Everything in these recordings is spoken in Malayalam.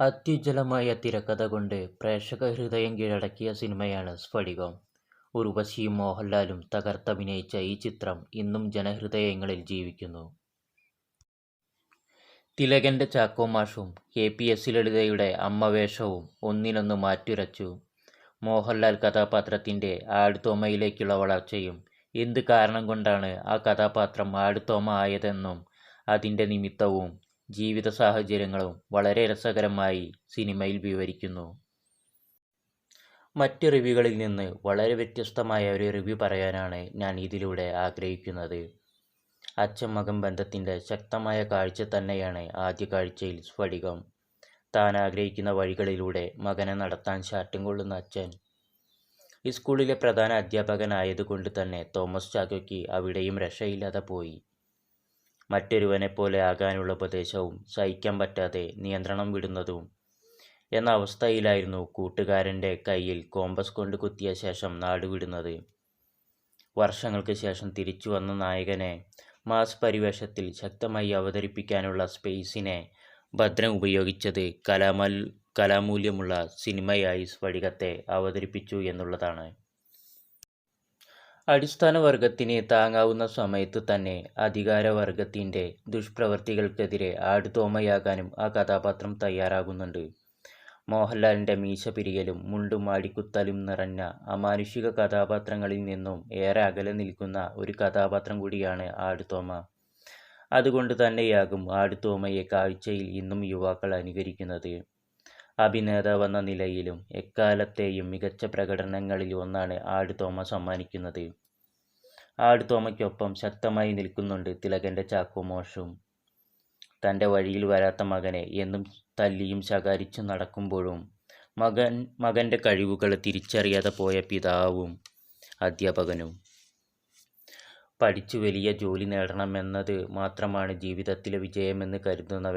അത്യുജ്വലമായ തിരക്കഥ കൊണ്ട് പ്രേക്ഷക ഹൃദയം കീഴടക്കിയ സിനിമയാണ് സ്ഫടികം. ഉർവശിയും മോഹൻലാലും തകർത്തഭിനയിച്ച ഈ ചിത്രം ഇന്നും ജനഹൃദയങ്ങളിൽ ജീവിക്കുന്നു. തിലകന്റെ ചാക്കോ മാഷും KPS ലളിതയുടെ അമ്മ വേഷവും ഒന്നിനൊന്ന് മാറ്റുരച്ചു. മോഹൻലാൽ കഥാപാത്രത്തിന്റെ ആടുതോമയിലേക്കുള്ള വളർച്ചയും എന്ത് കാരണം കൊണ്ടാണ് ആ കഥാപാത്രം ആടുതോമ ആയതെന്നും അതിന്റെ നിമിത്തവും ജീവിത സാഹചര്യങ്ങളും വളരെ രസകരമായി സിനിമയിൽ വിവരിക്കുന്നു. മറ്റ് റിവ്യൂകളിൽ നിന്ന് വളരെ വ്യത്യസ്തമായ ഒരു റിവ്യൂ പറയാനാണ് ഞാൻ ഇതിലൂടെ ആഗ്രഹിക്കുന്നത്. അച്ഛൻ മകൻ ബന്ധത്തിന്റെ ശക്തമായ കാഴ്ച തന്നെയാണ് ആദ്യ കാഴ്ചയിൽ സ്ഫടികം. താൻ ആഗ്രഹിക്കുന്ന വഴികളിലൂടെ മകനെ നടത്താൻ ശാഠ്യം കൊള്ളുന്ന അച്ഛൻ. സ്കൂളിലെ പ്രധാന അധ്യാപകനായതുകൊണ്ട് തന്നെ തോമസ് ചാക്കോയ്ക്ക് അവിടെയും രക്ഷയില്ലാതെ പോയി. മറ്റൊരുവനെപ്പോലെ ആകാനുള്ള ഉപദേശവും സഹിക്കാൻ പറ്റാതെ നിയന്ത്രണം വിടുന്നതും എന്ന അവസ്ഥയിലായിരുന്നു കൂട്ടുകാരൻ്റെ കയ്യിൽ കോമ്പസ് കൊണ്ട് കുത്തിയ ശേഷം നാടുവിടുന്നത്. വർഷങ്ങൾക്ക് ശേഷം തിരിച്ചു വന്ന നായകനെ മാസ് പരിവേഷത്തിൽ ശക്തമായി അവതരിപ്പിക്കാനുള്ള സ്പേസിനെ ഭദ്രൻ ഉപയോഗിച്ചത് കലാമൂല്യമുള്ള സിനിമയായി സ്ഫടികത്തെ അവതരിപ്പിച്ചു എന്നുള്ളതാണ്. അടിസ്ഥാന വർഗത്തിന് താങ്ങാവുന്ന സമയത്ത് തന്നെ അധികാരവർഗത്തിൻ്റെ ദുഷ്പ്രവൃത്തികൾക്കെതിരെ ആടുതോമയാകാനും ആ കഥാപാത്രം തയ്യാറാകുന്നുണ്ട്. മോഹൻലാലിൻ്റെ മീശ പിരിയലും മുണ്ടും ആടിക്കുത്തലും നിറഞ്ഞ അമാനുഷിക കഥാപാത്രങ്ങളിൽ നിന്നും ഏറെ അകലെ നിൽക്കുന്ന ഒരു കഥാപാത്രം കൂടിയാണ് ആടുതോമ. അതുകൊണ്ട് തന്നെയാകും ആടുതോമയെ കാഴ്ചയിൽ ഇന്നും യുവാക്കൾ അനുകരിക്കുന്നത്. അഭിനേതാവെന്ന നിലയിലും എക്കാലത്തെയും മികച്ച പ്രകടനങ്ങളിൽ ഒന്നാണ് ആടുതോമ സമ്മാനിക്കുന്നത്. ആടുതോമയ്ക്കൊപ്പം ശക്തമായി നിൽക്കുന്നുണ്ട് തിലകന്റെ ചാക്കോ മാഷും. തൻ്റെ വഴിയിൽ വരാത്ത മകനെ എന്നും തല്ലിയും ശകാരിച്ചും നടക്കുമ്പോഴും മകൻ്റെ കഴിവുകൾ തിരിച്ചറിയാതെ പോയ പിതാവും അധ്യാപകനും. പഠിച്ചു വലിയ ജോലി നേടണമെന്നത് മാത്രമാണ് ജീവിതത്തിലെ വിജയമെന്ന് കരുതുന്ന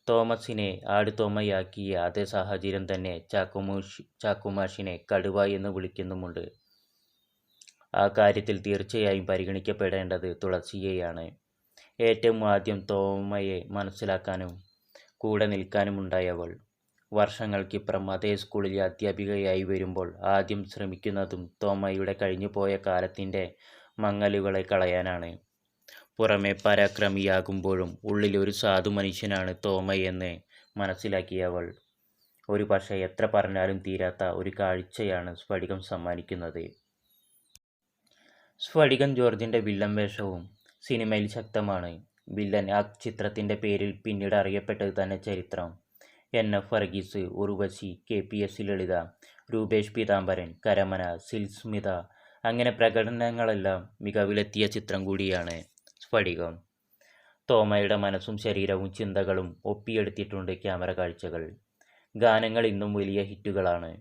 തോമസിനെ ആടുതോമയാക്കിയ അതേ സാഹചര്യം തന്നെ ചാക്കോമാഷിനെ കടുവ എന്ന് വിളിക്കുന്നുമുണ്ട്. ആ കാര്യത്തിൽ തീർച്ചയായും പരിഗണിക്കപ്പെടേണ്ടത് തുളസിയെയാണ്. ഏറ്റവും ആദ്യം തോമയെ മനസ്സിലാക്കാനും കൂടെ നിൽക്കാനുമുണ്ടായവൾ. വർഷങ്ങൾക്കിപ്പുറം അതേ സ്കൂളിലെ അധ്യാപികയായി വരുമ്പോൾ ആദ്യം ശ്രമിക്കുന്നതും തോമയുടെ കഴിഞ്ഞുപോയ കാലത്തിൻ്റെ മങ്ങലുകളെ കളയാനാണ്. പുറമെ പരാക്രമിയാകുമ്പോഴും ഉള്ളിൽ ഒരു സാധു മനുഷ്യനാണ് തോമയെന്ന് മനസ്സിലാക്കിയവൾ. ഒരു പക്ഷേ എത്ര പറഞ്ഞാലും തീരാത്ത ഒരു കാഴ്ചയാണ് സ്ഫടികം സമ്മാനിക്കുന്നത്. സ്ഫടികം ജോർജിൻ്റെ വില്ലൻ വേഷവും സിനിമയിൽ ശക്തമാണ്. വില്ലൻ ആ ചിത്രത്തിൻ്റെ പേരിൽ പിന്നീട് അറിയപ്പെട്ടത് തന്നെ ചരിത്രം. NF വർഗീസ്, ഉർവശി, KPS ലളിത, രൂപേഷ് പീതാംബരൻ, കരമന, സിൽസ്മിത അങ്ങനെ പ്രകടനങ്ങളെല്ലാം മികവിലെത്തിയ ചിത്രം കൂടിയാണ് സ്ഫടികം. തോമയുടെ മനസ്സും ശരീരവും ചിന്തകളും ഒപ്പിയെടുത്തിട്ടുണ്ട് ക്യാമറ കാഴ്ചകൾ. ഗാനങ്ങൾ ഇന്നും വലിയ ഹിറ്റുകളാണ്.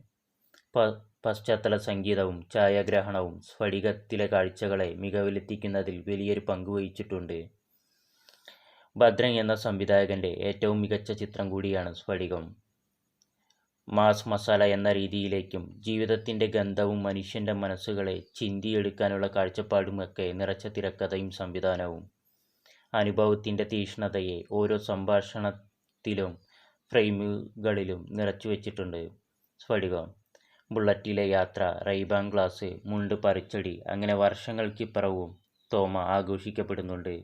പശ്ചാത്തല സംഗീതവും ഛായാഗ്രഹണവും സ്ഫടികത്തിലെ കാഴ്ചകളെ മികവിലെത്തിക്കുന്നതിൽ വലിയൊരു പങ്ക് വഹിച്ചിട്ടുണ്ട്. ഭദ്രൻ എന്ന സംവിധായകൻ്റെ ഏറ്റവും മികച്ച ചിത്രം കൂടിയാണ് സ്ഫടികം. മാസ് മസാല എന്ന രീതിയിലേക്കും ജീവിതത്തിൻ്റെ ഗന്ധവും മനുഷ്യൻ്റെ മനസ്സുകളെ ചിന്തിയെടുക്കാനുള്ള കാഴ്ചപ്പാടുമൊക്കെ നിറച്ച തിരക്കഥയും സംവിധാനവും അനുഭവത്തിൻ്റെ തീക്ഷ്ണതയെ ഓരോ സംഭാഷണത്തിലും ഫ്രെയിമുകളിലും നിറച്ചു വച്ചിട്ടുണ്ട് സ്ഫടികം. ബുള്ളറ്റിലെ യാത്ര, റൈബാൻ ഗ്ലാസ്, മുണ്ട് പറിച്ചടി അങ്ങനെ വർഷങ്ങൾക്കിപ്പുറവും തോമ ആഘോഷിക്കപ്പെടുന്നുണ്ട്.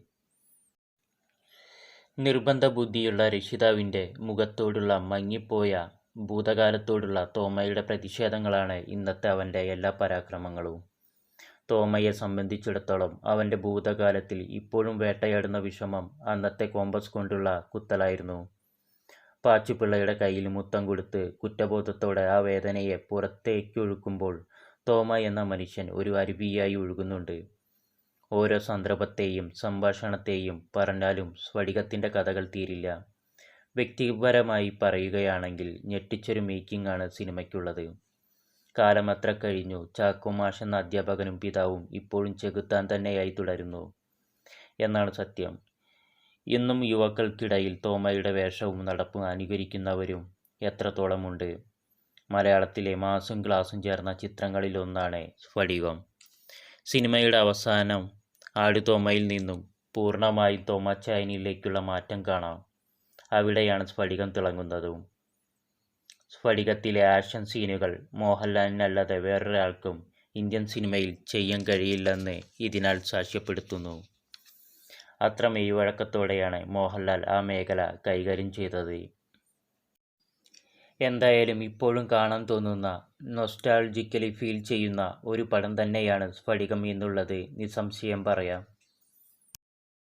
നിർബന്ധ ബുദ്ധിയുള്ള രക്ഷിതാവിൻ്റെ മുഖത്തോടുള്ള മങ്ങിപ്പോയ ഭൂതകാലത്തോടുള്ള തോമയുടെ പ്രതിഷേധങ്ങളാണ് ഇന്നത്തെ അവൻ്റെ എല്ലാ പരാക്രമങ്ങളും. തോമയെ സംബന്ധിച്ചിടത്തോളം അവൻ്റെ ഭൂതകാലത്തിൽ ഇപ്പോഴും വേട്ടയാടുന്ന വിഷമം അന്നത്തെ കോമ്പസ് കൊണ്ടുള്ള കുത്തലായിരുന്നു. പാച്ചുപിള്ളയുടെ കയ്യിൽ മുത്തം കൊടുത്ത് കുറ്റബോധത്തോടെ ആ വേദനയെ പുറത്തേക്കൊഴുക്കുമ്പോൾ തോമ എന്ന മനുഷ്യൻ ഒരു അരുവിയായി ഒഴുകുന്നുണ്ട്. ഓരോ സന്ദർഭത്തെയും സംഭാഷണത്തെയും പറഞ്ഞാലും സ്ഫടികത്തിൻ്റെ കഥകൾ തീരില്ല. വ്യക്തിപരമായി പറയുകയാണെങ്കിൽ ഞെട്ടിച്ചൊരു മേക്കിംഗ് ആണ് സിനിമയ്ക്കുള്ളത്. കാലമത്ര കഴിഞ്ഞു ചാക്കോ മാഷ് എന്ന അധ്യാപകനും പിതാവും ഇപ്പോഴും ചെകുത്താൻ തന്നെയായി തുടരുന്നു എന്നാണ് സത്യം. ഇന്നും യുവാക്കൾക്കിടയിൽ തോമയുടെ വേഷവും നടപ്പും അനുകരിക്കുന്നവരും എത്രത്തോളമുണ്ട്. മലയാളത്തിലെ മാസും ക്ലാസും ചേർന്ന ചിത്രങ്ങളിലൊന്നാണ് സ്ഫടികം. സിനിമയുടെ അവസാനം ആടുതോമയിൽ നിന്നും പൂർണ്ണമായും തോമാച്ചായനിലേക്കുള്ള മാറ്റം കാണാം. അവിടെയാണ് സ്ഫടികം തിളങ്ങുന്നതും. സ്ഫടികത്തിലെ ആക്ഷൻ സീനുകൾ മോഹൻലാലിനല്ലാതെ വേറൊരാൾക്കും ഇന്ത്യൻ സിനിമയിൽ ചെയ്യാൻ കഴിയില്ലെന്ന് ഇതിനാൽ സാക്ഷ്യപ്പെടുത്തുന്നു. അത്ര മെയ്വഴക്കത്തോടെയാണ് മോഹൻലാൽ ആ മേഖല കൈകാര്യം ചെയ്തത്. എന്തായാലും ഇപ്പോഴും കാണാൻ തോന്നുന്ന, നൊസ്റ്റാൾജിക്കലി ഫീൽ ചെയ്യുന്ന ഒരു പടം തന്നെയാണ് സ്ഫടികം എന്നുള്ളത് നിസ്സംശയം പറയാം.